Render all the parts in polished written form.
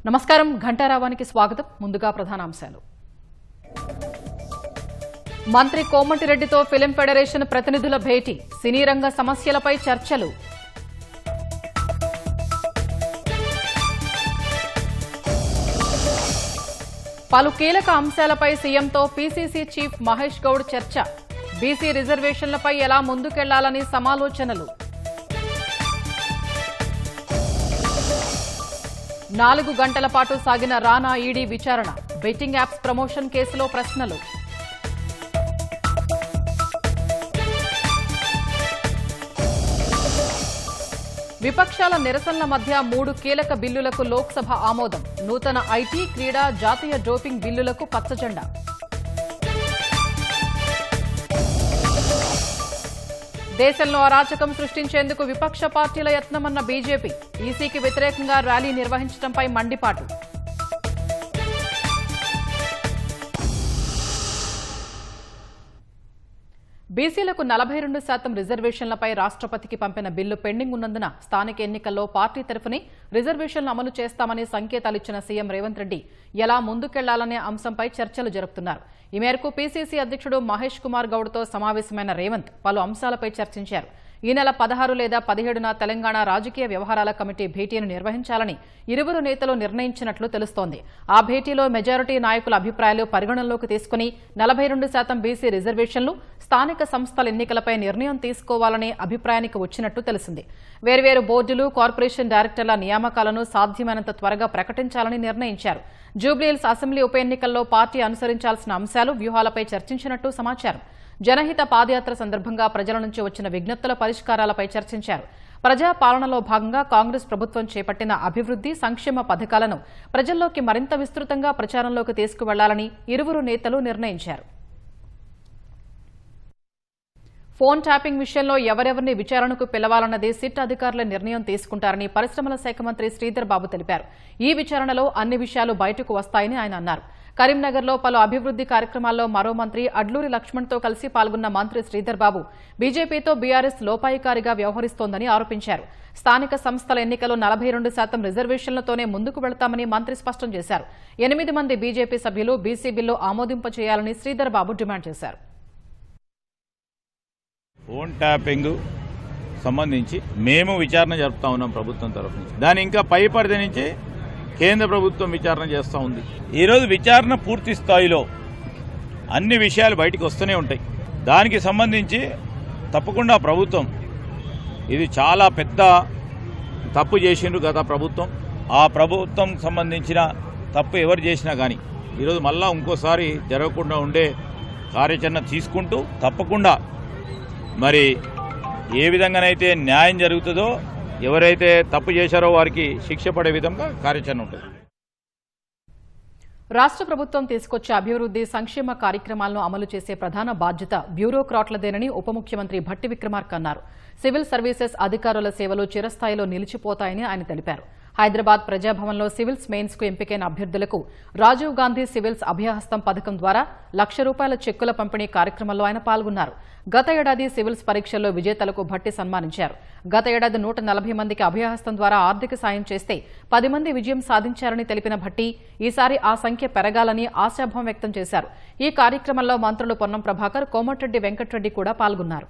నమస్కారం ఘంటారావానికి స్వాగతం. ముందుగా ప్రధానాంశాలు. మంత్రి కోమటిరెడ్డితో ఫిలిం ఫెడరేషన్ ప్రతినిధుల భేటీ, సినీ రంగ సమస్యలపై చర్చలు. పలు కీలక అంశాలపై సీఎంతో పీసీసీ చీఫ్ మహేష్ గౌడ్ చర్చ, బీసీ రిజర్వేషన్లపై ఎలా ముందుకెళ్లాలని సమాలోచనలు. 4 గంటల పాటు సాగిన రానా ఈడీ విచారణ, బెట్టింగ్ యాప్స్ ప్రమోషన్ కేసులో ప్రశ్నలు. విపక్షాల నిరసనల మధ్య 3 కీలక బిల్లులకు లోక్సభ ఆమోదం, నూతన ఐటీ, క్రీడా, జాతీయ డోపింగ్ బిల్లులకు పచ్చజెండా. దేశంలో అరాచకం సృష్టించేందుకు విపక్ష పార్టీల యత్నమన్న బీజేపీ, ఈసీకి వ్యతిరేకంగా ర్యాలీ నిర్వహించడంపై మండిపాటు. బీసీలకు 42% రిజర్వేషన్లపై రాష్ట్రపతికి పంపిన బిల్లు పెండింగ్ ఉన్నందున స్థానిక ఎన్నికల్లో పార్టీ తరఫునే రిజర్వేషన్లు అమలు చేస్తామని సంకేతాలిచ్చిన సీఎం రేవంత్ రెడ్డి ఎలా ముందుకెళ్లాలనే అంశంపై చర్చలు జరుపుతున్నారు. ఈ మేరకు పీసీసీ అధ్యక్షుడు మహేష్ కుమార్ గౌడ్తో సమావేశమైన రేవంత్ పలు అంశాలపై చర్చించారు. ఈ నెల 16 లేదా 17న తెలంగాణ రాజకీయ వ్యవహారాల కమిటీ భేటీని నిర్వహించాలని ఇరువురు నేతలు నిర్ణయించినట్లు తెలుస్తోంది. ఆ భేటీలో మెజారిటీ నాయకుల అభిప్రాయాలు పరిగణనలోకి తీసుకుని 42% బీసీ రిజర్వేషన్లు, స్థానిక సంస్థల ఎన్నికలపై నిర్ణయం తీసుకోవాలనే అభిప్రాయానికి వచ్చినట్టు తెలిసింది. వేర్వేరు బోర్డులు, కార్పొరేషన్ డైరెక్టర్ల నియామకాలను సాధ్యమైనంత త్వరగా ప్రకటించాలని నిర్ణయించారు. జూబ్లీహిల్స్ అసెంబ్లీ ఉప ఎన్నికల్లో పార్టీ అనుసరించాల్సిన అంశాలు, వ్యూహాలపై చర్చించినట్టు సమాచారం. జనహిత పాదయాత్ర సందర్భంగా ప్రజల నుంచి వచ్చిన విజ్ఞప్తుల పరిష్కారాలపై చర్చించారు. ప్రజా పాలనలో భాగంగా కాంగ్రెస్ ప్రభుత్వం చేపట్టిన అభివృద్ధి, సంక్షేమ పథకాలను ప్రజల్లోకి మరింత విస్తృతంగా ప్రచారంలోకి తీసుకువెళ్లాలని ఇరువురు నేతలు నిర్ణయించారు. ఫోన్ ట్యాపింగ్ విషయంలో ఎవరెవరిని విచారణకు పిలవాలన్నది సిట్ అధికారుల నిర్ణయం తీసుకుంటారని పరిశ్రమల శాఖ మంత్రి శ్రీధర్ బాబు తెలిపారు. ఈ విచారణలో అన్ని విషయాలు బయటకు వస్తాయని ఆయన అన్నారు. కరీంనగర్లో పలు అభివృద్ధి కార్యక్రమాల్లో మరో మంత్రి అడ్లూరి లక్ష్మణ్తో కలిసి పాల్గొన్న మంత్రి శ్రీధర్ బాబు బీజేపీతో బీఆర్ఎస్ లోపాయికారిగా వ్యవహరిస్తోందని ఆరోపించారు. స్థానిక సంస్థల ఎన్నికలో 42% రిజర్వేషన్లతోనే ముందుకు వెళతామని మంత్రి స్పష్టం చేశారు. 8 మంది బీజేపీ సభ్యులు BC bill ఆమోదింపచేయాలని Sridhar Babu demand చేశారు. ఫోన్ ట్యాపింగ్ సంబంధించి మేము విచారణ జరుపుతా ఉన్నాం ప్రభుత్వం తరఫు నుంచి. దాని ఇంకా పై పరిధి నుంచి కేంద్ర ప్రభుత్వం విచారణ చేస్తూ ఉంది. ఈరోజు విచారణ పూర్తి స్థాయిలో అన్ని విషయాలు బయటకు వస్తూనే ఉంటాయి. దానికి సంబంధించి తప్పకుండా ప్రభుత్వం ఇది చాలా పెద్ద తప్పు చేసిండ్రు గత ప్రభుత్వం. ఆ ప్రభుత్వం సంబంధించిన తప్పు ఎవరు చేసినా కానీ ఈరోజు మళ్ళా ఇంకోసారి జరగకుండా ఉండే కార్యాచరణ తీసుకుంటూ తప్పకుండా మరి ఏ విధంగానైతే న్యాయం జరుగుతుందో, ఎవరైతే తప్పు చేశారో వారికి శిక్ష పడే విధంగా కార్యాచరణ ఉంటుంది. రాష్ట్ర ప్రభుత్వం తీసుకొచ్చే అభివృద్ధి, సంక్షేమ కార్యక్రమాలను అమలు చేసే ప్రధాన బాధ్యత బ్యూరోక్రాట్లదేనని ఉప ముఖ్యమంత్రి భట్టి విక్రమార్క అన్నారు. సివిల్ సర్వీసెస్ అధికారుల సేవలు చిరస్థాయిలో నిలిచిపోతాయని ఆయన తెలిపారు. హైదరాబాద్ ప్రజాభవన్లో సివిల్స్ మెయిన్స్ కు ఎంపికైన అభ్యర్థులకు రాజీవ్ గాంధీ సివిల్స్ అభయహస్తం పథకం ద్వారా ₹1,00,000 చెక్కుల పంపిణీ కార్యక్రమంలో ఆయన పాల్గొన్నారు. గత ఏడాది సివిల్స్ పరీక్షల్లో విజేతలకు భట్టి సన్మానించారు. గత ఏడాది 140 మందికి అభయహస్తం ద్వారా ఆర్థిక సాయం చేస్తే 10 మంది విజయం సాధించారని తెలిపిన భట్టి ఈసారి ఆ సంఖ్య పెరగాలని ఆశాభావం వ్యక్తం చేశారు. ఈ కార్యక్రమంలో మంత్రులు పొన్నం ప్రభాకర్, కోమటిరెడ్డి వెంకటరెడ్డి కూడా పాల్గొన్నారు.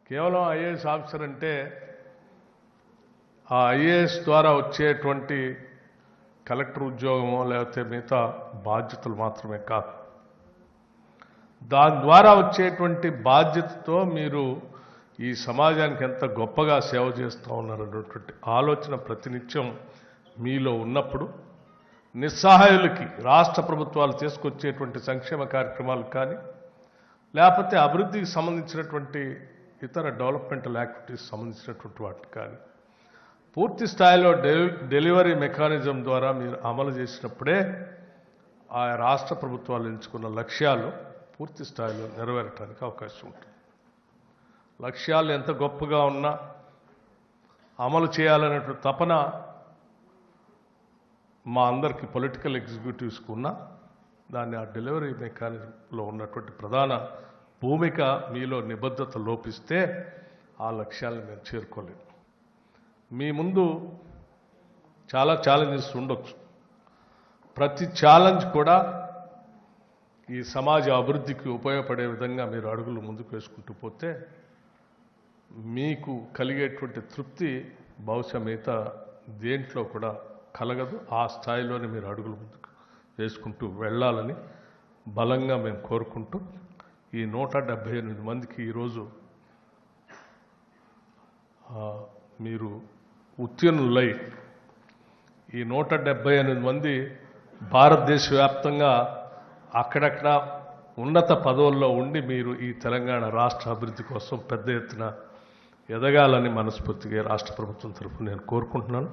కేవలం ఐఏఎస్ ఆఫీసర్ అంటే ఆ ఐఏఎస్ ద్వారా వచ్చేటువంటి కలెక్టర్ ఉద్యోగమో లేకపోతే మిగతా బాధ్యతలు మాత్రమే కాదు. దాని ద్వారా వచ్చేటువంటి బాధ్యతతో మీరు ఈ సమాజానికి ఎంత గొప్పగా సేవ చేస్తూ ఉన్నారన్నటువంటి ఆలోచన ప్రతినిత్యం మీలో ఉన్నప్పుడు నిస్సహాయులకి రాష్ట్ర ప్రభుత్వాలు తీసుకొచ్చేటువంటి సంక్షేమ కార్యక్రమాలు కానీ లేకపోతే అభివృద్ధికి సంబంధించినటువంటి ఇతర డెవలప్మెంటల్ యాక్టివిటీస్ సంబంధించినటువంటి వాటి కానీ పూర్తి స్థాయిలో డెలివరీ మెకానిజం ద్వారా మీరు అమలు చేసినప్పుడే ఆ రాష్ట్ర ప్రభుత్వాలు ఎంచుకున్న లక్ష్యాలు పూర్తి స్థాయిలో నెరవేరటానికి అవకాశం ఉంటుంది. లక్ష్యాలు ఎంత గొప్పగా ఉన్నా అమలు చేయాలనేటువంటి తపన మా అందరికీ పొలిటికల్ ఎగ్జిక్యూటివ్స్కి ఉన్నా దాన్ని ఆ డెలివరీ మెకానిజంలో ఉన్నటువంటి ప్రధాన భూమిక మీలో నిబద్ధత లోపిస్తే ఆ లక్ష్యాలను మేము చేరుకోలేము. మీ ముందు చాలా ఛాలెంజెస్ ఉండొచ్చు. ప్రతి ఛాలెంజ్ కూడా ఈ సమాజ అభివృద్ధికి ఉపయోగపడే విధంగా మీరు అడుగులు ముందుకు వేసుకుంటూ పోతే మీకు కలిగేటువంటి తృప్తి బహుశా మిగతా దేంట్లో కూడా కలగదు. ఆ స్థాయిలోనే మీరు అడుగులు ముందుకు వేసుకుంటూ వెళ్ళాలని బలంగా మేము కోరుకుంటూ ఈ 178 మందికి ఈరోజు మీరు ఉత్తీర్ణులై ఈ 178 మంది భారతదేశ వ్యాప్తంగా అక్కడక్కడ ఉన్నత పదవుల్లో ఉండి మీరు ఈ తెలంగాణ రాష్ట్ర అభివృద్ధి కోసం పెద్ద ఎత్తున ఎదగాలని మనస్ఫూర్తిగా రాష్ట్ర ప్రభుత్వం తరఫున నేను కోరుకుంటున్నాను.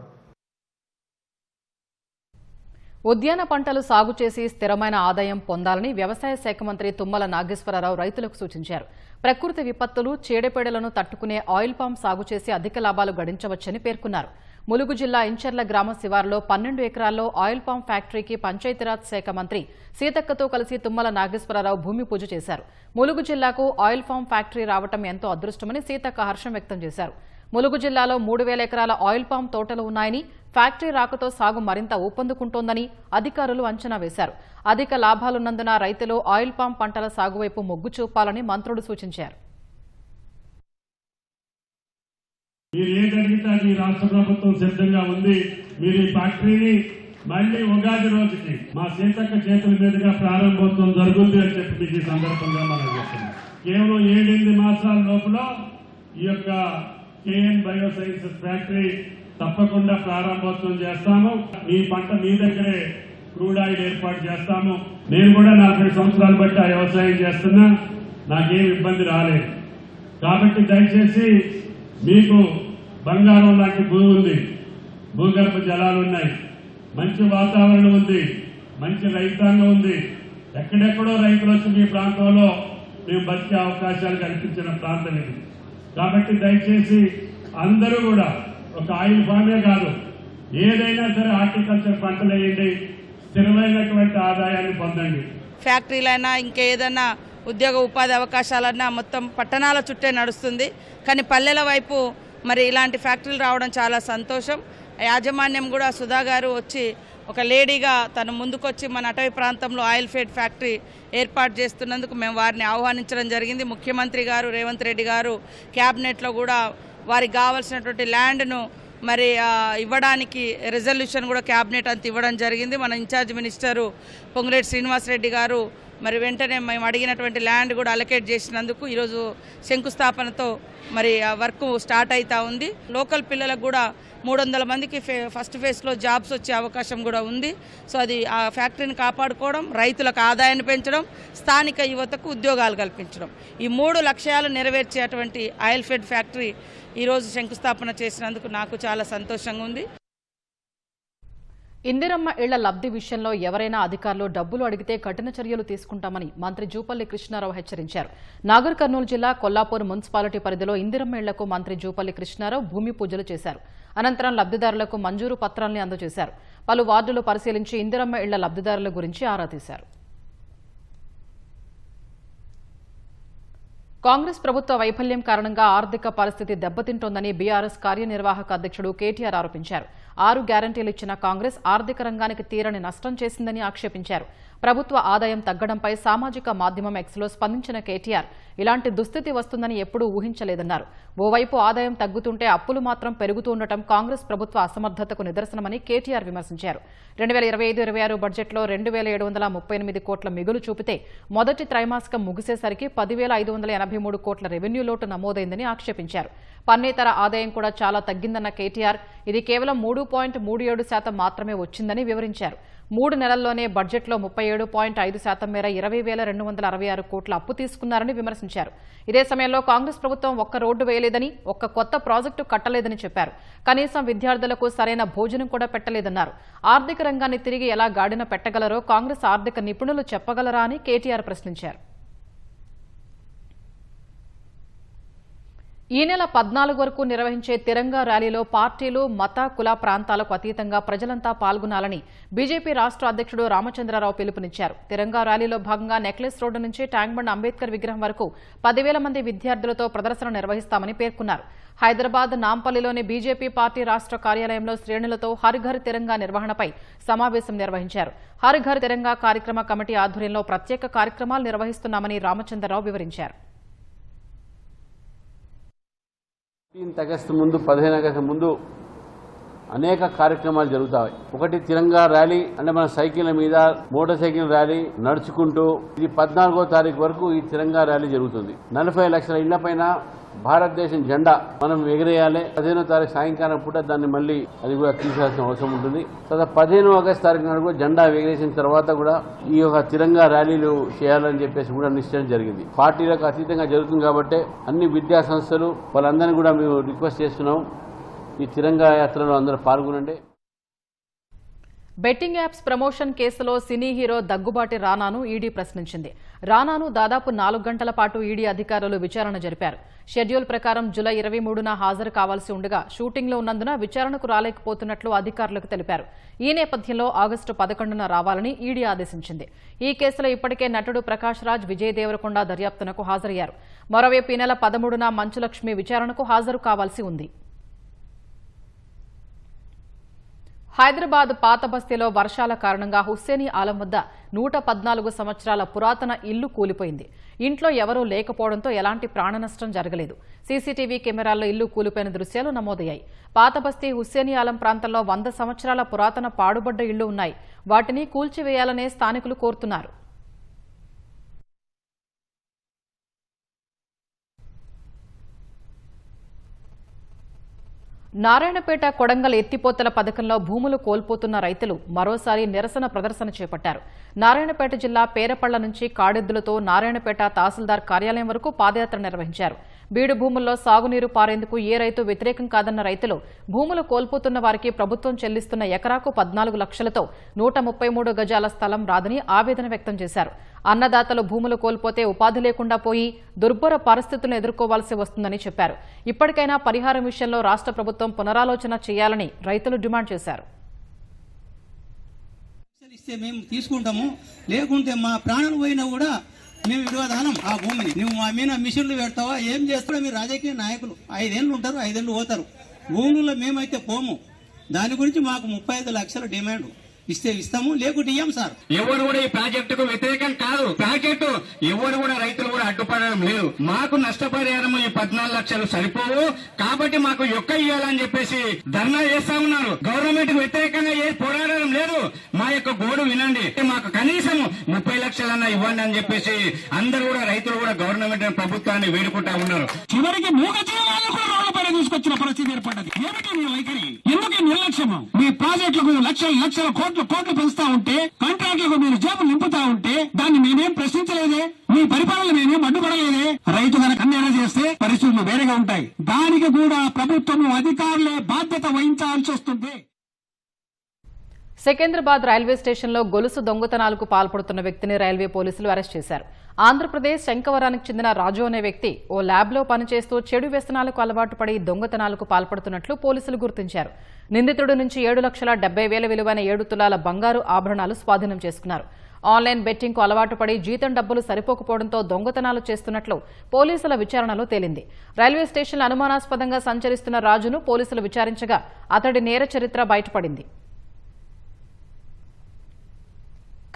ఉద్యాన పంటలు సాగు చేసి స్థిరమైన ఆదాయం పొందాలని వ్యవసాయ శాఖ మంత్రి తుమ్మల నాగేశ్వరరావు రైతులకు సూచించారు. ప్రకృతి విపత్తులు, చీడపీడలను తట్టుకునే ఆయిల్ పామ్ సాగు చేసి అధిక లాభాలు గడించవచ్చని పేర్కొన్నారు. ములుగు జిల్లా ఇంచర్ల గ్రామ శివారులో 12 ఎకరాల్లో ఆయిల్ పామ్ ఫ్యాక్టరీకి పంచాయతీరాజ్ శాఖ మంత్రి సీతక్కతో కలిసి తుమ్మల నాగేశ్వరరావు భూమి పూజ చేశారు. ములుగు జిల్లాకు ఆయిల్ పామ్ ఫ్యాక్టరీ రావడం ఎంతో అదృష్టమని సీతక్క హర్షం వ్యక్తం చేశారు. ములుగు జిల్లాలో 3000 ఎకరాల ఆయిల్ పామ్ తోటలు ఉన్నాయని, ఫ్యాక్టరీ రాకతో సాగు మరింత ఊపందుకుంటోందని అధికారులు అంచనా వేశారు. అధిక లాభాలున్నందున రైతులు ఆయిల్ పామ్ పంటల సాగు వైపు మొగ్గు చూపాలని మంత్రులు సూచించారు. మీరు ఏదడిగితే అది రాష్ట్ర ప్రభుత్వం సిద్ధంగా ఉంది. మీరు ఈ ఫ్యాక్టరీని మళ్లీ ఉగాది రోజుకి మా సీతక్క చేతుల మీదుగా ప్రారంభోత్సవం జరుగుతుంది అని చెప్పి మీకు ఈ సందర్భంగా మనం చెప్తున్నాం. కేవలం 7-8 మాసాల లోపల ఈ యొక్క కేఎన్ బయోసైన్సెస్ ఫ్యాక్టరీ తప్పకుండా ప్రారంభోత్సవం చేస్తాము. మీ పంట మీ దగ్గరే క్రూడ్ ఆయిల్ ఏర్పాటు చేస్తాము. నేను కూడా 40 సంవత్సరాలు బట్టి ఆ వ్యవసాయం చేస్తున్నా, నాకేం ఇబ్బంది రాలేదు. కాబట్టి దయచేసి మీకు బంగారం లాంటి భూమి ఉంది, భూగర్భ జలాలు ఉన్నాయి, మంచి వాతావరణం ఉంది, మంచి రైతాంగం ఉంది. ఎక్కడెక్కడో రైతులు వచ్చి మీ ప్రాంతంలో మేము బతికే అవకాశాలు కల్పించిన ప్రాంతం ఇది. కాబట్టి దయచేసి అందరూ కూడా ఒక ఆయిల్ ఫామే కాదు, ఏదైనా సరే హార్టికల్చర్ పంటలు వేయండి, స్థిరమైనటువంటి ఆదాయాన్ని పొందండి. ఫ్యాక్టరీలైనా ఇంకేదైనా ఉద్యోగ ఉపాధి అవకాశాలన్నా మొత్తం పట్టణాల చుట్టే నడుస్తుంది. కానీ పల్లెల వైపు మరి ఇలాంటి ఫ్యాక్టరీలు రావడం చాలా సంతోషం. యాజమాన్యం కూడా సుధా గారు వచ్చి ఒక లేడీగా తను ముందుకొచ్చి మన అటవీ ప్రాంతంలో ఆయిల్ ఫీడ్ ఫ్యాక్టరీ ఏర్పాటు చేస్తున్నందుకు మేము వారిని ఆహ్వానించడం జరిగింది. ముఖ్యమంత్రి గారు రేవంత్ రెడ్డి గారు క్యాబినెట్లో కూడా వారికి కావాల్సినటువంటి ల్యాండ్ను మరి ఇవ్వడానికి రెజల్యూషన్ కూడా క్యాబినెట్ అంత ఇవ్వడం జరిగింది. మన ఇన్ఛార్జ్ మినిస్టరు పొంగులేటి శ్రీనివాసరెడ్డి గారు మరి వెంటనే మేము అడిగినటువంటి ల్యాండ్ కూడా అలొకేట్ చేసినందుకు ఈరోజు శంకుస్థాపనతో మరి వర్క్ స్టార్ట్ అవుతా ఉంది. లోకల్ పిల్లలకు కూడా 300 మందికి ఫస్ట్ ఫేజ్లో జాబ్స్ వచ్చే అవకాశం కూడా ఉంది. సో అది ఆ ఫ్యాక్టరీని కాపాడుకోవడం, రైతులకు ఆదాయాన్ని పెంచడం, స్థానిక యువతకు ఉద్యోగాలు కల్పించడం, ఈ 3 లక్ష్యాలు నెరవేర్చేటువంటి ఆయిల్ ఫీడ్ ఫ్యాక్టరీ ఈరోజు శంకుస్థాపన చేసినందుకు నాకు చాలా సంతోషంగా ఉంది. ఇందిరమ్మ ఇళ్ల లబ్ధి విషయంలో ఎవరైనా అధికారులు డబ్బులు అడిగితే కఠిన చర్యలు తీసుకుంటామని మంత్రి జూపల్లి కృష్ణారావు హెచ్చరించారు. నాగర్ కర్నూలు జిల్లా కొల్లాపూర్ మున్సిపాలిటీ పరిధిలో ఇందిరమ్మ ఇళ్లకు మంత్రి జూపల్లి కృష్ణారావు భూమి పూజలు చేశారు. అనంతరం లబ్ధిదారులకు మంజూరు పత్రాల్ని అందజేశారు. పలు వార్డులు పరిశీలించి ఇందిరమ్మ ఇళ్ల లబ్ధిదారుల గురించి ఆరా తీశారు. కాంగ్రెస్ ప్రభుత్వ వైఫల్యం కారణంగా ఆర్థిక పరిస్థితి దెబ్బతింటోందని బీఆర్ఎస్ కార్యనిర్వాహక అధ్యక్షుడు కేటీఆర్ ఆరోపించారు. 6 గ్యారంటీలు ఇచ్చిన కాంగ్రెస్ ఆర్థిక రంగానికి తీరని నష్టం చేసిందని ఆక్షేపించారు. ప్రభుత్వ ఆదాయం తగ్గడంపై సామాజిక మాధ్యమం ఎక్స్లో స్పందించిన కేటీఆర్ ఇలాంటి దుస్థితి వస్తుందని ఎప్పుడూ ఊహించలేదన్నారు. ఓవైపు ఆదాయం తగ్గుతుంటే అప్పులు మాత్రం పెరుగుతూ ఉండటం కాంగ్రెస్ ప్రభుత్వ అసమర్థతకు నిదర్శనమని కేటీఆర్ విమర్శించారు. 2025-26 బడ్జెట్లో 2,738 కోట్ల మిగులు చూపితే మొదటి త్రైమాసికం ముగిసేసరికి 10,583 కోట్ల రెవెన్యూ లోటు నమోదైందని ఆక్షేపించారు. పన్నేతర ఆదాయం కూడా చాలా తగ్గిందన్న కేటీఆర్ ఇది కేవలం 3.37% మాత్రమే వచ్చిందని వివరించారు. 3 నెలల్లోనే బడ్జెట్లో 37.5% మేర 20,266 కోట్ల అప్పు తీసుకున్నారని విమర్శించారు. ఇదే సమయంలో కాంగ్రెస్ ప్రభుత్వం ఒక్క రోడ్డు వేయలేదని, ఒక్క కొత్త ప్రాజెక్టు కట్టలేదని చెప్పారు. కనీసం విద్యార్థులకు సరైన భోజనం కూడా పెట్టలేదన్నారు. ఆర్థిక రంగాన్ని తిరిగి ఎలా గాడిన పెట్టగలరో కాంగ్రెస్ ఆర్థిక నిపుణులు చెప్పగలరా అని కేటీఆర్ ప్రశ్నించారు. ఈ నెల 14 వరకు నిర్వహించే తిరంగా ర్యాలీలో పార్టీలు, మత, కుల ప్రాంతాలకు అతీతంగా ప్రజలంతా పాల్గొనాలని బీజేపీ రాష్ట్ర అధ్యక్షుడు రామచంద్రరావు పిలుపునిచ్చారు. తిరంగా ర్యాలీలో భాగంగా నెక్లెస్ రోడ్డు నుంచి ట్యాంక్ బండ్ అంబేద్కర్ విగ్రహం వరకు 10,000 మంది విద్యార్థులతో ప్రదర్శన నిర్వహిస్తామని పేర్కొన్నారు. హైదరాబాద్ నాంపల్లిలోని బీజేపీ పార్టీ రాష్ట్ర కార్యాలయంలో శ్రేణులతో హర్ ఘర్ తిరంగా నిర్వహణపై సమావేశం నిర్వహించారు. హర్ ఘర్ తిరంగా కార్యక్రమ కమిటీ ఆధ్వర్యంలో ప్రత్యేక కార్యక్రమాలు నిర్వహిస్తున్నామని రామచంద్రరావు వివరించారు. 15 ఆగస్టు ముందు 15 ఆగస్టు ముందు అనేక కార్యక్రమాలు జరుగుతాయి. ఒకటి తిరంగా ర్యాలీ అంటే మన సైకిళ్ల మీద, మోటార్ సైకిల్ ర్యాలీ, నడుచుకుంటూ ఇది 14వ తారీఖు వరకు ఈ తిరంగా ర్యాలీ జరుగుతుంది. 40 లక్షల ఇళ్ల పైన భారతదేశం జెండా మనం ఎగిరేయాలి. 15వ తారీఖు సాయంకాలం పూట దాన్ని మళ్ళీ అది కూడా తీసేయాల్సిన అవసరం ఉంటుంది. తర్వాత 15 ఆగస్టు తారీఖు నాడు కూడా జెండా ఎగిరేసిన తర్వాత కూడా ఈ యొక్క తిరంగా ర్యాలీలు చేయాలని చెప్పేసి కూడా నిశ్చయం జరిగింది. పార్టీలకు అతీతంగా జరుగుతుంది కాబట్టి అన్ని విద్యా సంస్థలు వాళ్ళందరినీ కూడా మేము రిక్వెస్ట్ చేస్తున్నాం, ఈ తిరంగా యాత్రలో అందరూ పాల్గొనండి. బెట్టింగ్ యాప్స్ ప్రమోషన్ కేసులో సినీ హీరో దగ్గుబాటి రానాను ఈడీ ప్రశ్నించింది. రానాను దాదాపు 4 గంటల పాటు ఈడీ అధికారులు విచారణ జరిపారు. షెడ్యూల్ ప్రకారం జూలై 23న హాజరు కావాల్సి ఉండగా షూటింగ్లో ఉన్నందున విచారణకు రాలేకపోతున్నట్లు అధికారులకు తెలిపారు. ఈ నేపథ్యంలో ఆగస్టు 11న రావాలని ఈడీ ఆదేశించింది. ఈ కేసులో ఇప్పటికే నటుడు ప్రకాష్ రాజ్, విజయ్ దేవరకొండ దర్యాప్తునకు హాజరయ్యారు. మరోవైపు ఈ నెల 13న మంచులక్ష్మి విచారణకు హాజరు కావాల్సి ఉంది. హైదరాబాద్ పాత బస్తీలో వర్షాల కారణంగా హుస్సేనీ ఆలం వద్ద 114 సంవత్సరాల పురాతన ఇల్లు కూలిపోయింది. ఇంట్లో ఎవరూ లేకపోవడంతో ఎలాంటి ప్రాణనష్టం జరగలేదు. సీసీటీవీ కెమెరాల్లో ఇల్లు కూలిపోయిన దృశ్యాలు నమోదయ్యాయి. పాత బస్తీ హుస్సేనీ ఆలం ప్రాంతంలో 100 సంవత్సరాల పురాతన పాడుబడ్డ ఇళ్లు ఉన్నాయి. వాటిని కూల్చివేయాలనే స్థానికులు కోరుతున్నారు. నారాయణపేట కొడంగల్ ఎత్తిపోతల పథకంలో భూములు కోల్పోతున్న రైతులు మరోసారి నిరసన ప్రదర్శన చేపట్టారు. నారాయణపేట జిల్లా పేరపళ్ల నుంచి కాడెద్దులతో నారాయణపేట తహసీల్దార్ కార్యాలయం వరకు పాదయాత్ర నిర్వహించారు. బీడు భూముల్లో సాగునీరు పారేందుకు ఏ రైతు వ్యతిరేకం కాదన్న రైతులు భూములు కోల్పోతున్న వారికి ప్రభుత్వం చెల్లిస్తున్న ఎకరాకు 14 లక్షలతో 133 గజాల స్థలం రాదని ఆవేదన వ్యక్తం చేశారు. అన్నదాతలు భూములు కోల్పోతే ఉపాధి లేకుండా పోయి దుర్భర పరిస్థితులను ఎదుర్కోవాల్సి వస్తుందని చెప్పారు. ఇప్పటికైనా పరిహారం విషయంలో రాష్ట్ర ప్రభుత్వం పునరాలోచన చేయాలని రైతులు డిమాండ్ చేశారు. మేము తీసుకుంటాము, లేకుంటే మా ప్రాణాలు పోయినా కూడా మేము విడవదానం ఆ భూమిని. నువ్వు మా మీద మిషన్లు పెడతావా, ఏం చేస్తావో? మీరు రాజకీయ నాయకులు 5 ఏళ్ళు ఉంటారు, 5 ఏళ్ళు పోతారు. భూములలో మేమైతే పోము. దాని గురించి మాకు 35 లక్షల డిమాండ్. ఇస్తే ఇస్తాము, లేకుంటే ఇయ్యం సార్. ఎవరు కూడా ఈ ప్రాజెక్టుకు వ్యతిరేకం కాదు. ప్రాజెక్టు ఎవరు కూడా రైతులు కూడా అడ్డుపడడం లేదు. మాకు నష్టపరిహారం ఈ 14 లక్షలు సరిపోవు కాబట్టి మాకు యొక్క ఇవ్వాలని చెప్పేసి ధర్నా చేస్తా ఉన్నారు. గవర్నమెంట్ కు వ్యతిరేకంగా ఏ పోరాడడం లేదు. మా యొక్క గోడు వినండి, మాకు కనీసం 30 లక్షలన్నా ఇవ్వండి అని చెప్పేసి అందరూ కూడా రైతులు కూడా గవర్నమెంట్ ప్రభుత్వాన్ని వేడుకుంటా ఉన్నారు. చివరికి మూగ జీవాలను కూడా రోడ్లపై తీసుకొచ్చిన పరిస్థితి ఏర్పడ్డది. ఏమిటి మీ వైఖరి? ఎందుకు నిర్లక్ష్యము? మీ ప్రాజెక్టులకు లక్షల కోట్లు పెంచుతా ఉంటే, కాంట్రాక్టులకు మీరు జేబు నింపుతా ఉంటే దాన్ని మేమేం ప్రశ్నించలేదే. మీ పరిపాలన మేమేం అడ్డుపడలేదే. రైతు కనుక అన్యాయం చేస్తే పరిస్థితులు వేరేగా ఉంటాయి. దానికి కూడా ప్రభుత్వం అధికారులే బాధ్యత వహించాల్సి వస్తుంది. సికింద్రాబాద్ రైల్వే స్టేషన్లో గొలుసు దొంగతనాలకు పాల్పడుతున్న వ్యక్తిని రైల్వే పోలీసులు అరెస్ట్ చేశారు. ఆంధ్రప్రదేశ్ శంకవరానికి చెందిన రాజు అనే వ్యక్తి ఓ ల్యాబ్లో పనిచేస్తూ చెడు వ్యసనాలకు అలవాటు పడి దొంగతనాలకు పాల్పడుతున్నట్లు పోలీసులు గుర్తించారు. నిందితుడి నుంచి 7,70,000 విలువైన 7 తులాల బంగారు ఆభరణాలు స్వాధీనం చేసుకున్నారు. ఆన్లైన్ బెట్టింగ్కు అలవాటు పడి జీతం డబ్బులు సరిపోకపోవడంతో దొంగతనాలు చేస్తున్నట్లు పోలీసుల విచారణలో తేలింది. రైల్వే స్టేషన్లో అనుమానాస్పదంగా సంచరిస్తున్న రాజును పోలీసులు విచారించగా అతడి నేర చరిత్ర బయటపడింది.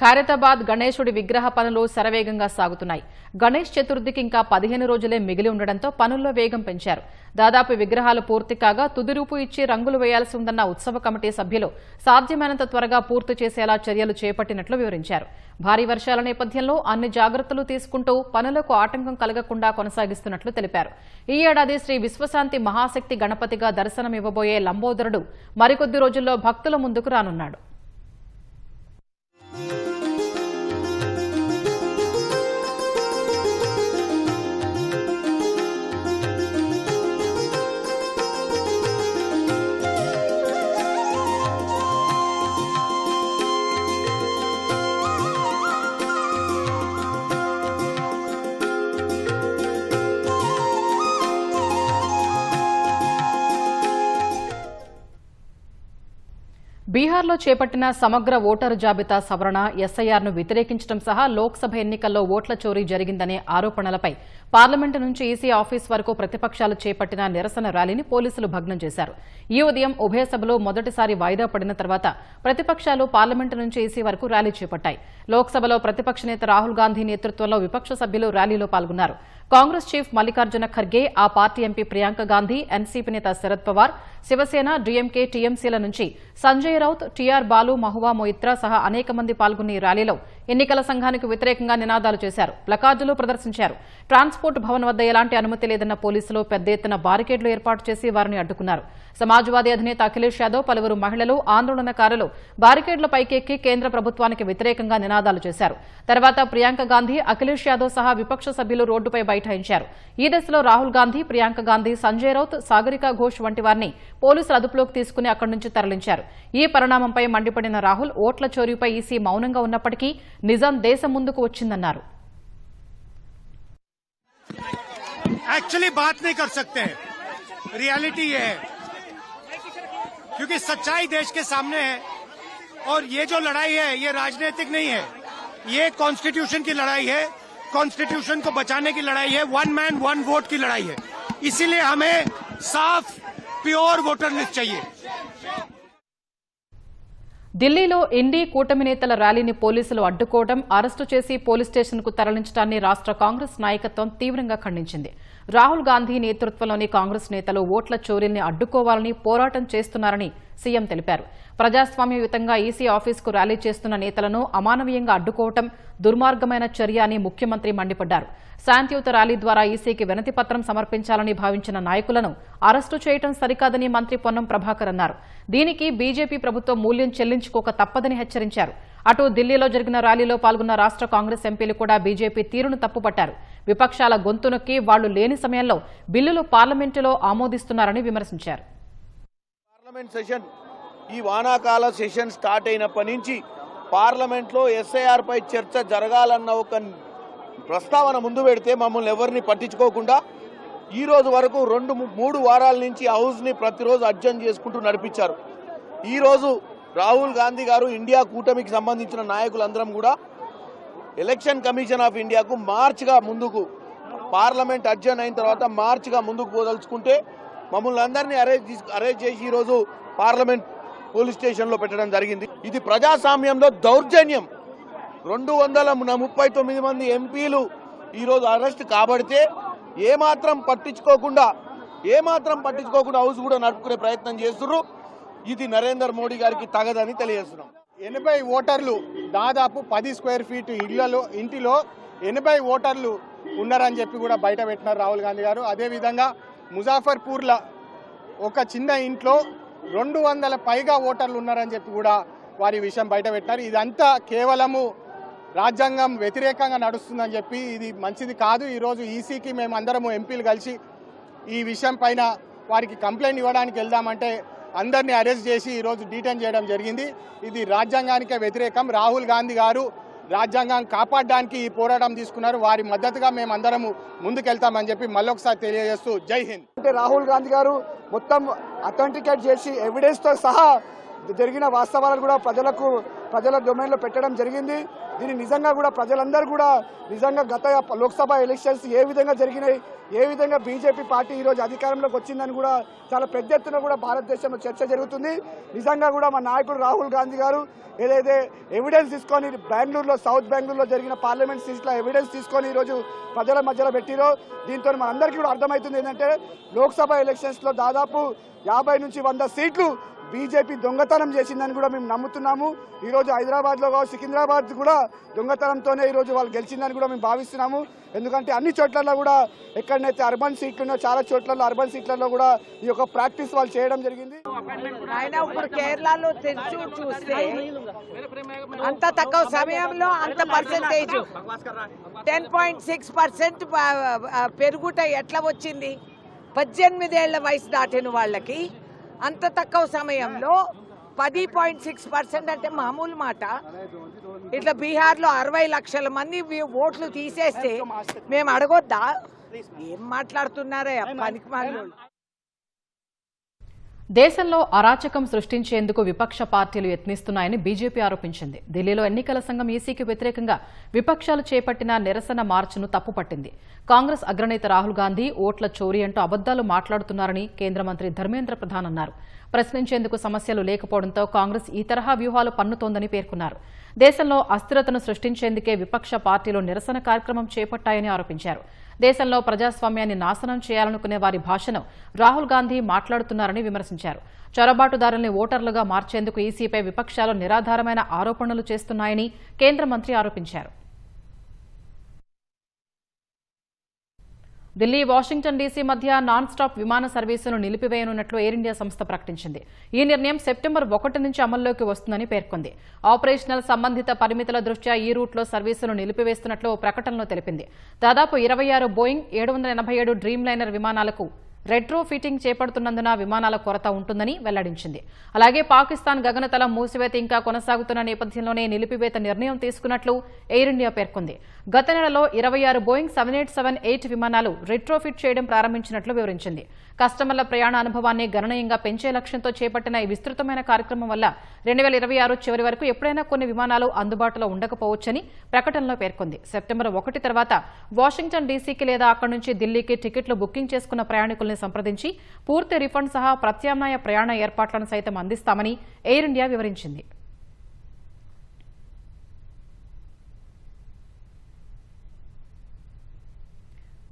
ఖైరతాబాద్ గణేశుడి విగ్రహ పనులు శరవేగంగా సాగుతున్నాయి. గణేష్ చతుర్థికి ఇంకా 15 రోజులే మిగిలి ఉండడంతో పనుల్లో వేగం పెంచారు. దాదాపు విగ్రహాలు పూర్తి కాగా తుది రూపు ఇచ్చి రంగులు వేయాల్సి ఉందన్న ఉత్సవ కమిటీ సభ్యులు సాధ్యమైనంత త్వరగా పూర్తి చేసేలా చర్యలు చేపట్టినట్లు వివరించారు. భారీ వర్షాల నేపథ్యంలో అన్ని జాగ్రత్తలు తీసుకుంటూ పనులకు ఆటంకం కలగకుండా కొనసాగిస్తున్నట్లు తెలిపారు. ఈ ఏడాది శ్రీ విశ్వశాంతి మహాశక్తి గణపతిగా దర్శనమివ్వబోయే లంబోదరుడు మరికొద్ది రోజుల్లో భక్తుల ముందుకు రానున్నాడు. బీహార్లో చేపట్టిన సమగ్ర ఓటరు జాబితా సవరణ ఎస్ఐఆర్ను వ్యతిరేకించడం సహా లోక్సభ ఎన్నికల్లో ఓట్ల చోరీ జరిగిందనే ఆరోపణలపై పార్లమెంటు నుంచి ఈసీ ఆఫీస్ వరకు ప్రతిపక్షాలు చేపట్టిన నిరసన ర్యాలీని పోలీసులు భగ్నం చేశారు. ఈ ఉదయం ఉభయ సభలు మొదటిసారి వాయిదా పడిన తర్వాత ప్రతిపక్షాలు పార్లమెంటు నుంచి ఈసీ వరకు ర్యాలీ చేపట్టాయి. లోక్సభలో ప్రతిపక్ష నేత రాహుల్ గాంధీ నేతృత్వంలో విపక్ష సభ్యులు ర్యాలీలో పాల్గొన్నారు. కాంగ్రెస్ చీఫ్ మల్లికార్జున ఖర్గే, ఆ party MP Priyanka Gandhi, NCP నేత శరద్ పవార్, శివసేన, డీఎంకే, టీఎంసీల నుంచి సంజయ్ రౌత్, టీఆర్ బాలు, మహువా మొయిత్రా సహా అనేక మంది పాల్గొన్న ఈ ర్యాలీలో ఎన్నికల సంఘానికి వ్యతిరేకంగా నినాదాలు చేశారు, ప్లకార్డులు ప్రదర్శించారు. ట్రాన్స్పోర్ట్ భవన్ వద్ద ఎలాంటి అనుమతి లేదన్న పోలీసులు పెద్ద ఎత్తున బారికేడ్లు ఏర్పాటు చేసి వారిని అడ్డుకున్నారు. సమాజ్వాదీ అధినేత అఖిలేష్ యాదవ్, పలువురు మహిళలు, ఆందోళనకారులు బారికేడ్ల పైకెక్కి కేంద్ర ప్రభుత్వానికి వ్యతిరేకంగా నినాదాలు చేశారు. తర్వాత ప్రియాంక గాంధీ, అఖిలేష్ యాదవ్ సహా విపక్ష సభ్యులు రోడ్డుపై బైఠాయించారు. ఈ దశలో రాహుల్ గాంధీ, ప్రియాంక గాంధీ, సంజయ్ రౌత్, సాగరికా ఘోష్ వంటి వారిని పోలీసులు అదుపులోకి తీసుకుని అక్కడి నుంచి తరలించారు. ఈ పరిణామంపై మండిపడిన రాహుల్ ఓట్ల చోరీపై ఈసీ మౌనంగా ఉన్నప్పటికీ నిజాం దేశం ముందుకు వచ్చిందన్నారు. एक्चुअली बात नहीं कर सकते, रियलिटी ये है क्योंकि सच्चाई देश के सामने है और ये जो लड़ाई है ये राजनीतिक नहीं है, ये कॉन्स्टिट्यूशन की लड़ाई है, कॉन्स्टिट्यूशन को बचाने की लड़ाई है, वन मैन वन वोट की लड़ाई है. इसीलिए हमें साफ प्योर वोटर लिस्ट चाहिए. ఢిల్లీలో ఇండీ కూటమి నేతల ర్యాలీని పోలీసులు అడ్డుకోవడం, అరెస్టు చేసి పోలీస్ స్టేషన్కు తరలించడాన్ని రాష్ట్ర కాంగ్రెస్ నాయకత్వం తీవ్రంగా ఖండించింది. రాహుల్ గాంధీ నేతృత్వంలోని కాంగ్రెస్ నేతలు ఓట్ల చోరీల్ని అడ్డుకోవాలని పోరాటం చేస్తున్నారని సీఎం తెలిపారు. ప్రజాస్వామ్యయుతంగా ఈసీ ఆఫీసుకు ర్యాలీ చేస్తున్న నేతలను అమానవీయంగా అడ్డుకోవడం దుర్మార్గమైన చర్య అని ముఖ్యమంత్రి మండిపడ్డారు. శాంతియుత ర్యాలీ ద్వారా ఈసీకి వినతి పత్రం సమర్పించాలని భావించిన నాయకులను అరెస్టు చేయడం సరికాదని మంత్రి పొన్నం ప్రభాకర్ అన్నారు. దీనికి బీజేపీ ప్రభుత్వం మూల్యం చెల్లించుకోక తప్పదని హెచ్చరించారు. అటు ఢిల్లీలో జరిగిన ర్యాలీలో పాల్గొన్న రాష్ట్ర కాంగ్రెస్ ఎంపీలు కూడా బీజేపీ తీరును తప్పుపట్టారు. విపక్షాల గొంతు నొక్కి వాళ్లు లేని సమయంలో బిల్లులు పార్లమెంటులో ఆమోదిస్తున్నారని విమర్శించారు. పార్లమెంట్ సెషన్ ఈ వానాకాల సెషన్ స్టార్ట్ అయినప్పటి నుంచి పార్లమెంట్లో ఎస్ఐఆర్ పై చర్చ జరగాలన్న ఒక ప్రస్తావన ముందు పెడితే మమ్మల్ని ఎవరిని పట్టించుకోకుండా ఈ రోజు వరకు 2-3 వారాల నుంచి హౌస్ని ప్రతిరోజు అడ్జర్న్ చేసుకుంటూ నడిపించారు. ఈరోజు రాహుల్ గాంధీ గారు, ఇండియా కూటమికి సంబంధించిన నాయకులందరం కూడా ఎలక్షన్ కమిషన్ ఆఫ్ ఇండియాకు మార్చిగా ముందుకు, పార్లమెంట్ అడ్జర్న్ అయిన తర్వాత మార్చిగా ముందుకు పోదలుచుకుంటే మమ్మల్ని అందరినీ అరెస్ట్ చేసి ఈరోజు పార్లమెంట్ పోలీస్ స్టేషన్లో పెట్టడం జరిగింది. ఇది ప్రజాస్వామ్యంలో దౌర్జన్యం. 239 మంది ఎంపీలు ఈరోజు అరెస్ట్ కాబడితే ఏమాత్రం పట్టించుకోకుండా హౌస్ కూడా నడుపుకునే ప్రయత్నం చేస్తున్నారు. ఇది నరేందర్ మోడీ గారికి తగదని తెలియజేస్తున్నాం. 80 ఓటర్లు, దాదాపు 10 స్క్వేర్ ఫీట్ ఇంటిలో 80 ఓటర్లు ఉన్నారని చెప్పి కూడా బయట పెట్టినారు రాహుల్ గాంధీ గారు. అదేవిధంగా ముజాఫర్పూర్లో ఒక చిన్న ఇంట్లో 200 పైగా ఓటర్లు ఉన్నారని చెప్పి కూడా వారి విషయం బయట పెట్టినారు. ఇదంతా కేవలము రాజ్యాంగం వ్యతిరేకంగా నడుస్తుందని చెప్పి ఇది మంచిది కాదు. ఈరోజు ఈసీకి మేము అందరము ఎంపీలు కలిసి ఈ విషయం పైన వారికి కంప్లైంట్ ఇవ్వడానికి వెళ్దామంటే అందరినీ అరెస్ట్ చేసి ఈరోజు డీటైన్ చేయడం జరిగింది. ఇది రాజ్యాంగానికే వ్యతిరేకం. రాహుల్ గాంధీ గారు రాజ్యాంగం కాపాడడానికి ఈ పోరాటం తీసుకున్నారు. వారి మద్దతుగా మేము అందరము ముందుకెళ్తామని చెప్పి మళ్ళొకసారి తెలియజేస్తూ జై హింద్. అంటే రాహుల్ గాంధీ గారు మొత్తం అథెంటికేట్ చేసి ఎవిడెన్స్తో సహా జరిగిన వాస్తవాలను కూడా ప్రజల డొమైన్లో పెట్టడం జరిగింది. దీన్ని నిజంగా కూడా ప్రజలందరూ కూడా నిజంగా గత లోక్సభ ఎలక్షన్స్ ఏ విధంగా జరిగినాయి, ఏ విధంగా బీజేపీ పార్టీ ఈరోజు అధికారంలోకి వచ్చిందని కూడా చాలా పెద్ద ఎత్తున కూడా భారతదేశంలో చర్చ జరుగుతుంది. నిజంగా కూడా మా నాయకుడు రాహుల్ గాంధీ గారు ఏదైతే ఎవిడెన్స్ తీసుకొని బెంగళూరులో సౌత్ బెంగళూరులో జరిగిన పార్లమెంట్ సీట్ల ఎవిడెన్స్ తీసుకొని ఈరోజు ప్రజల మధ్యలో పెట్టిరో దీంతో మనందరికీ కూడా అర్థమవుతుంది ఏంటంటే లోక్సభ ఎలక్షన్స్లో దాదాపు 50 నుంచి 100 సీట్లు బీజేపీ దొంగతనం చేసిందని కూడా మేము నమ్ముతున్నాము. ఈరోజు హైదరాబాద్లో కావచ్చు, సికింద్రాబాద్ కూడా దొంగతనంతోనే ఈరోజు వాళ్ళు గెలిచిందని కూడా మేము భావిస్తున్నాము. ఎందుకంటే అన్ని చోట్లలో కూడా ఎక్కడైతే అర్బన్ సీట్లు ఉన్నాయో చాలా చోట్లలో అర్బన్ సీట్లలో కూడా ఈ యొక్క ప్రాక్టీస్ వాళ్ళు చేయడం జరిగింది. ఆయన ఇప్పుడు కేరళలో చూస్తే అంత తక్కువ సమయంలో అంత పర్సెంటేజ్ 10.6% పెరుగుట ఎట్లా వచ్చింది? 18 ఏళ్ల వయసు దాటిన వాళ్ళకి అంత తక్కువ సమయంలో 10.6% అంటే మామూలు మాట. ఇట్లా బీహార్లో 60 లక్షల మంది ఓట్లు తీసేస్తే మేము అడగొద్దా? ఏం మాట్లాడుతున్నారే పనికిమాలిన. దేశంలో అరాచకం సృష్టించేందుకు విపక్ష పార్టీలు యత్నిస్తున్నాయని బీజేపీ ఆరోపించింది. ఢిల్లీలో ఎన్నికల సంఘం ఈసీకి వ్యతిరేకంగా విపక్షాలు చేపట్టిన నిరసన మార్చును తప్పుపట్టింది. కాంగ్రెస్ అగ్రనేత రాహుల్ గాంధీ ఓట్ల చోరీ అంటూ అబద్దాలు మాట్లాడుతున్నారని కేంద్ర మంత్రి ధర్మేంద్ర ప్రధాన్ అన్నారు. ప్రశ్నించేందుకు సమస్యలు లేకపోవడంతో కాంగ్రెస్ ఈ తరహా వ్యూహాలు పన్నుతోందని పేర్కొన్నారు. దేశంలో అస్థిరతను సృష్టించేందుకే విపక్ష పార్టీలు నిరసన కార్యక్రమం చేపట్టాయని ఆరోపించారు. దేశంలో ప్రజాస్వామ్యాన్ని నాశనం చేయాలనుకునే వారి భాషను రాహుల్ గాంధీ మాట్లాడుతున్నారని విమర్శించారు. చొరబాటుదారుల్ని ఓటర్లుగా మార్చేందుకు ఈసీపై విపక్షాలు నిరాధారమైన ఆరోపణలు చేస్తున్నాయని కేంద్ర మంత్రి ఆరోపించారు. ఢిల్లీ, వాషింగ్టన్ డీసీ మధ్య నాన్ స్టాప్ విమాన సర్వీసును నిలిపివేయనున్నట్లు ఎయిర్ ఇండియా సంస్థ ప్రకటించింది. ఈ నిర్ణయం సెప్టెంబర్ 1 నుంచి అమల్లోకి వస్తుందని పేర్కొంది. ఆపరేషనల్ సంబంధిత పరిమితుల దృష్ట్యా ఈ రూట్లో సర్వీసును నిలిపివేస్తున్నట్లు ప్రకటనలో తెలిపింది. దాదాపు 26 బోయింగ్ 787 డ్రీమ్ లైనర్ విమానాలకు రెట్రో ఫిట్టింగ్ చేపడుతున్నందున విమానాల కొరత ఉంటుందని వెల్లడించింది. అలాగే పాకిస్తాన్ గగనతలం మూసివేత ఇంకా కొనసాగుతున్న నేపథ్యంలోనే నిలిపివేత నిర్ణయం తీసుకున్నట్లు ఎయిర్ ఇండియా పేర్కొంది. గత నెలలో 26 బోయింగ్ 7878 విమానాలు రెట్రోఫిట్ చేయడం ప్రారంభించినట్లు వివరించింది. కస్టమర్ల ప్రయాణ అనుభవాన్ని గణనీయంగా పెంచే లక్ష్యంతో చేపట్టిన ఈ విస్తృతమైన కార్యక్రమం వల్ల 2026 చివరి వరకు ఎప్పుడైనా కొన్ని విమానాలు అందుబాటులో ఉండకపోవచ్చని ప్రకటనలో పేర్కొంది. సెప్టెంబర్ 1 తర్వాత వాషింగ్టన్ డీసీకి లేదా అక్కడి నుంచి ఢిల్లీకి టికెట్లు బుకింగ్ చేసుకున్న ప్రయాణికుల్ని సంప్రదించి పూర్తి రిఫండ్ సహా ప్రత్యామ్నాయ ప్రయాణ ఏర్పాట్లను సైతం అందిస్తామని ఎయిర్ ఇండియా వివరించింది.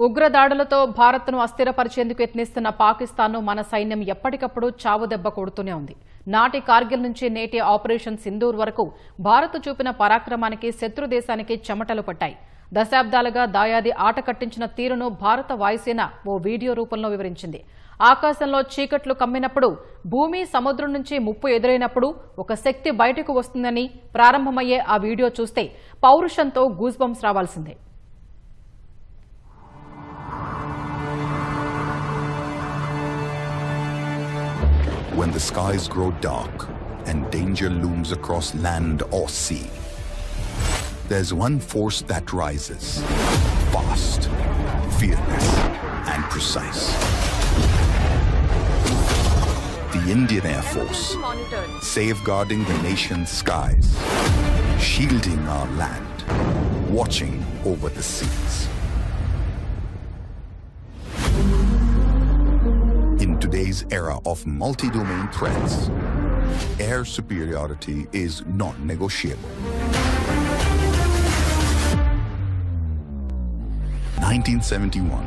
ఉగ్రదాడులతో భారత్ను అస్థిరపరిచేందుకు యత్నిస్తున్న పాకిస్తాన్ను మన సైన్యం ఎప్పటికప్పుడు చావుదెబ్బ కొడుతూనే ఉంది. నాటి కార్గిల్ నుంచి నేటి ఆపరేషన్ సింధూర్ వరకు భారత్ చూపిన పరాక్రమానికి శత్రు దేశానికి చెమటలు పట్టాయి. దశాబ్దాలుగా దాయాది ఆట కట్టించిన తీరును భారత వాయుసేన ఓ వీడియో రూపంలో వివరించింది. ఆకాశంలో చీకట్లు కమ్మినప్పుడు, భూమి సముద్రం నుంచి ముప్పు ఎదురైనప్పుడు ఒక శక్తి బయటకు వస్తుందని ప్రారంభమయ్యే ఆ వీడియో చూస్తే పౌరుషంతో గూస్ బంప్స్ రావాల్సిందే. When the skies grow dark and danger looms across land or sea, there's one force that rises, fast, fearless, and precise. The Indian Air Force, safeguarding the nation's skies, shielding our land, watching over the seas. In today's era of multi-domain threats, air superiority is non-negotiable. 1971.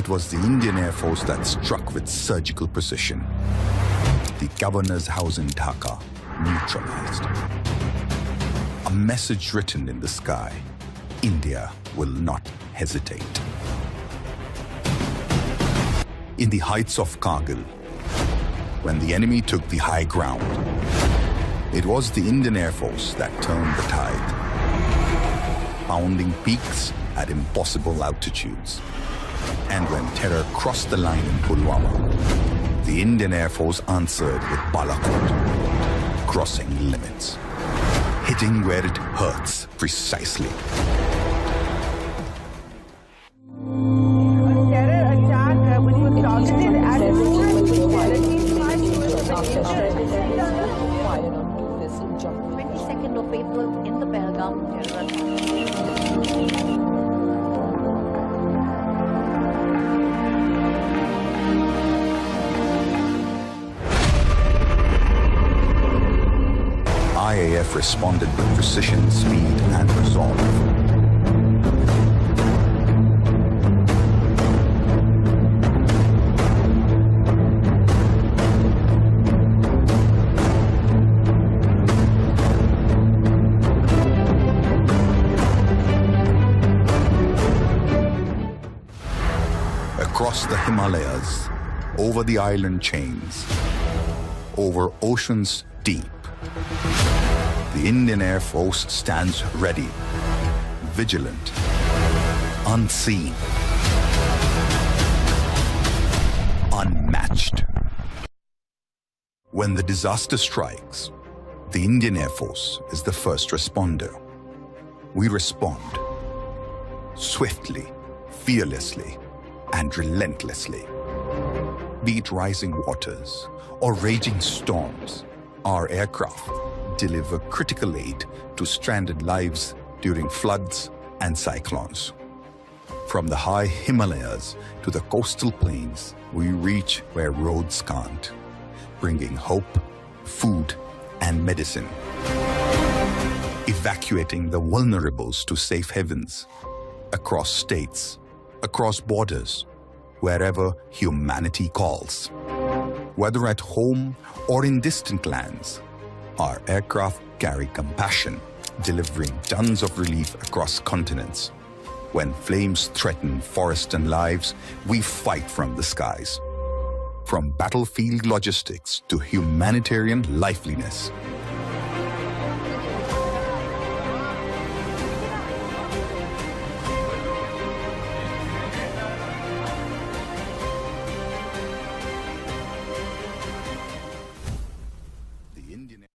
It was the Indian Air Force that struck with surgical precision. The governor's house in Dhaka neutralized. A message written in the sky: India will not hesitate. In the heights of Kargil, when the enemy took the high ground, it was the Indian Air Force that turned the tide, pounding peaks at impossible altitudes. And when terror crossed the line in Pulwama, the Indian Air Force answered with Balakot, crossing limits, hitting where it hurts precisely. Terror attack when you were talking at extradition is required on two vessels Jammu. 22nd of April in the Belgaum terror attack. IAF responded with precision, speed, and resolve. Across the Himalayas, over the island chains, over oceans deep, the Indian Air Force stands ready, vigilant, unseen, unmatched. When the disaster strikes, the Indian Air Force is the first responder. We respond swiftly, fearlessly, and relentlessly. Be it rising waters or raging storms, our aircraft deliver critical aid to stranded lives during floods and cyclones. From the high Himalayas to the coastal plains, we reach where roads can't, bringing hope, food, and medicine. Evacuating the vulnerables to safe havens, across states, across borders, wherever humanity calls. Whether at home or in distant lands, our aircraft carry compassion, delivering tons of relief across continents. When flames threaten forests and lives, we fight from the skies. From battlefield logistics to humanitarian liveliness,